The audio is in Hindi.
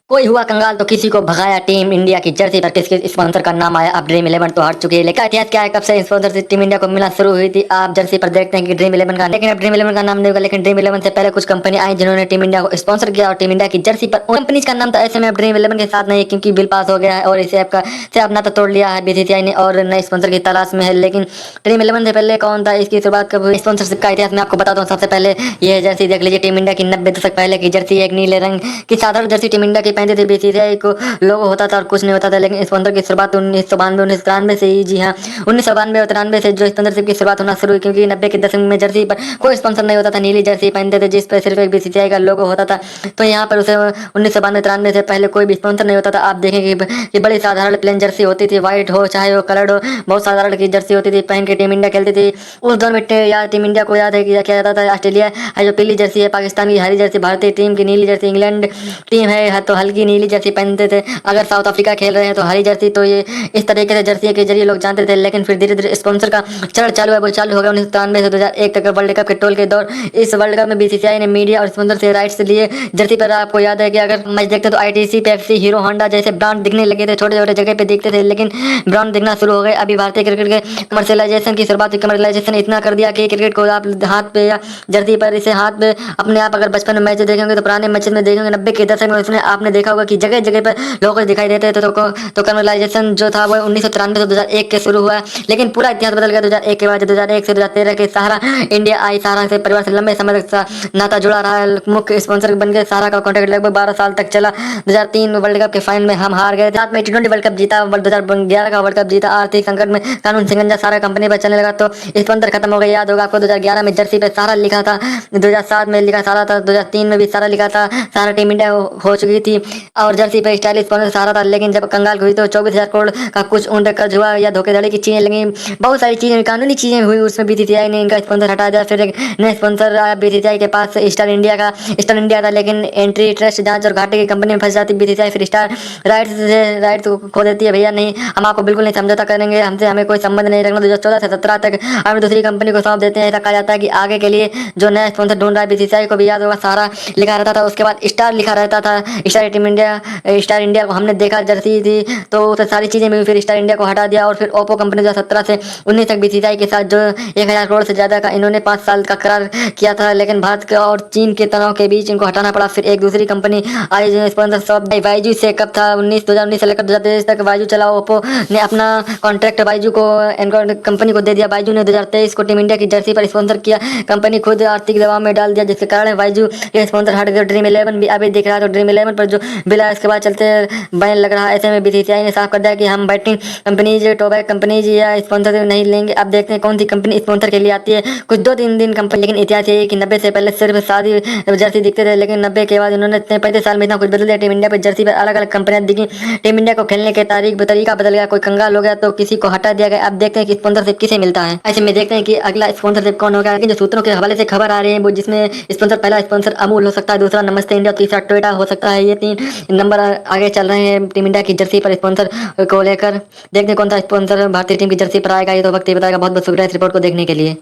कोई हुआ कंगाल तो किसी को भगाया, टीम इंडिया की जर्सी पर किसके स्पॉन्सर का नाम आया। अब ड्रीम 11 तो हार चुकी है, लेकिन इतिहास क्या है, कब से स्पॉन्सरशिप टीम इंडिया को मिलना शुरू हुई थी। आप जर्सी पर देखते हैं कि ड्रीम 11 का, लेकिन अब ड्रीम 11 का नाम नहीं होगा। लेकिन ड्रीम 11 से पहले कुछ कंपनी आई जिन्होंने टीम इंडिया को स्पॉन्सर किया और टीम इंडिया की जर्सी पर कंपनी का नाम था। ऐसे में अब ड्रीम 11 के साथ नहीं है, क्योंकि बिल पास हो गया है और इसे ऐप का से अपना तो तोड़ लिया है बीसीसीआई ने और नए स्पॉन्सर की तलाश में है। लेकिन ड्रीम 11 से पहले कौन था, इसकी शुरुआत कब हुई, स्पॉन्सरशिप का इतिहास मैं आपको बताता हूँ। सबसे पहले यह जर्सी देख लीजिए, टीम इंडिया की 90 दशक पहले की जर्सी, एक नीले रंग की साधारण जर्सी टीम इंडिया की पहनती थी। बीसीसीआई को लोगो होता था और कुछ नहीं होता था। लेकिन स्पॉन्सर की शुरुआत 1992 से ही, जी हाँ 1992 से जो स्पॉन्सरशिप की शुरुआत होना शुरू हुई, क्योंकि 90 के दशक में जर्सी पर कोई स्पॉन्सर नहीं होता था। नीली जर्सी पहनते थे जिस पर सिर्फ एक बीसीसीआई का लोगो होता था। तो यहाँ पर उसे 1992 से पहले कोई भी स्पॉन्सर नहीं होता था। आप देखेंगे कि बड़ी साधारण प्लेन जर्सी होती थी, व्हाइट हो चाहे वो कलर्ड हो, बहुत साधारण की जर्सी होती थी, पहन के टीम इंडिया खेलती थी। उस दौर में या टीम इंडिया को याद है कि क्या जाता था, ऑस्ट्रेलिया है जो पीली जर्सी है, पाकिस्तान की हरी जर्सी, भारतीय टीम की नीली जर्सी, इंग्लैंड टीम है तो हल्की नीली जर्सी पहनते थे। अगर साउथ अफ्रीका खेल रहे हैं तो हरी जर्सी। तो ये इस तरीके से जर्सी के जरिए लोग जानते थे। लेकिन फिर धीरे धीरे स्पॉन्सर का चरण चालू है, वो चालू हो गया 1993 से 2001 तक वर्ल्ड कप के टोल के दौर। इस वर्ल्ड कप में बीसीसीआई ने मीडिया और स्पॉन्सर से राइट्स लिए जर्सी पर। आपको याद है कि अगर मैच देखते तो आईटीसी, पेप्सी, हीरो होंडा जैसे ब्रांड दिखने लगे थे, छोटे छोटे जगह पे दिखते थे, लेकिन ब्रांड दिखना शुरू हो गए। अभी भारतीय क्रिकेट के कमर्शियलाइजेशन की शुरुआत, कमर्शियलाइजेशन इतना कर दिया कि क्रिकेट को आप हाथ पे या जर्सी पर इसे हाथ पे अपने आप, अगर बचपन में मैच देखेंगे तो पुराने मैच में देखेंगे 90 के दशक में उसने आपने देखा होगा कि जगह जगह पर लोगो दिखाई देते थे। तो कमर्शियलाइजेशन जो था वो 1993 से 2001 के शुरू हुआ। लेकिन पूरा इतिहास बदल गया 2001 के बाद। 2001 से 2013 के सहारा इंडिया आई। सहारा से परिवार से लंबे समय तक नाता जुड़ा रहा है, मुख्य स्पॉन्सर बन गए। सहारा का कॉन्ट्रैक्ट लगभग 12 साल तक चला। 2003 वर्ल्ड कप के फाइनल में हम हार गए। साथ में T20 वर्ल्ड कप जीता, 2011 का वर्ल्ड कप जीता। आर्थिक संकट में कानून सिंगंजा सारा कंपनी पर चलने लगा तो स्पॉन्सर खत्म हो गए। याद होगा आपको 2011 में जर्सी पे सारा लिखा था, 2007 में लिखा सारा था, 2003 में भी सारा लिखा था। सारा टीम इंडिया हो चुकी थी और जर्सी पे स्टाइलिश स्पॉन्सर सारा था। लेकिन जब कंगाल हुई तो 24,000 करोड़ का कुछ उन कर्ज हुआ या धोखेधड़ी की चीजें लगी, बहुत सारी चीजें कानूनी चीजें हुई। उसमें बीसीसीआई ने इनका स्पॉन्सर हटा दिया। फिर एक नया स्पॉन्सर आया बीसीसीआई के पास, स्टार इंडिया था। लेकिन एंट्री ट्रस्ट जांच और घाटे की कंपनी में फंस जाती बीसीसीआई। फिर स्टार राइट्स खो देती है, भैया नहीं हम आपको बिल्कुल नहीं समझौता करेंगे, हमसे हमें कोई संबंध नहीं रखना। 2014 से 17 तक हम दूसरी कंपनी को सौंप देते हैं। ऐसा कहा जाता है कि आगे के लिए जो नया स्पॉन्सर ढूंढ रहा है। बीसीसीआई को भी याद होगा सारा लिखा रहता था, उसके बाद स्टार लिखा रहता था। स्टार इंडिया को हमने देखा जर्सी थी तो उसे सारी चीजें मिली। फिर स्टार इंडिया को हटा दिया और फिर ओप्पो कंपनी 2017 से 19 तक बीसीसीआई के साथ जो 1000 करोड़ से ज्यादा का इन्होंने 5 साल का करार किया था। लेकिन भारत के और चीन के तनाव के बीच इनको हटाना पड़ा। फिर एक दूसरी कंपनी आई जो स्पॉन्सर शॉप वाईजू से कब था 2019 से लेकर 2023 तक वाईजू चला। ओप्पो ने अपना कॉन्ट्रैक्ट वाईजू को कंपनी को दे दिया। वाईजू ने 2023 को टीम इंडिया की जर्सी पर स्पॉन्सर किया। कंपनी खुद आर्थिक दबाव में डाल दिया, जिसके कारण वाईजू के स्पॉन्सर हट गए। ड्रीम 11 भी अभी दिख रहा है, तो ड्रीम 11 पर जो बिल है इसके बाद चलते बैन लग रहा है। ऐसे में बीसीसीआई ने साफ कर दिया कि हम बैटिंग कंपनीज, टोबैक कंपनीज या स्पॉन्सर नहीं लेंगे। अब देखते हैं कौन सी कंपनी स्पॉन्सर के लिए आती है। कुछ 2-3 दिन कंपनी, लेकिन इतिहास यही है कि 90 से पहले सिर्फ सादी जर्सी दिखते थे, लेकिन 90 के बाद उन्होंने 35 साल में इतना कुछ बदल दिया। टीम इंडिया पर जर्सी पर अलग अलग कंपनियां दिखी। टीम इंडिया को खेलने के तरीका बदल गया, कोई कंगाल हो गया तो किसी को हटा दिया गया। अब देखते हैं कि स्पॉन्सरशिप किसे मिलता है। ऐसे में देखते हैं कि अगला स्पॉन्सरशिप कौन होगा। लेकिन जो सूत्रों के हवाले से खबर आ रही है वो, जिसमें स्पॉन्सर पहला स्पॉन्सर अमूल हो सकता है, दूसरा नमस्ते इंडिया, तीसरा टोयोटा हो सकता है। ये 3 नंबर आगे चल रहे हैं टीम इंडिया की जर्सी पर स्पॉन्सर को लेकर। देखते हैं कौन सा स्पॉन्सर भारतीय टीम की जर्सी पर आएगा। ये तो वक्त ही बताएगा। बहुत बहुत शुक्रिया इस रिपोर्ट को देखने के लिए।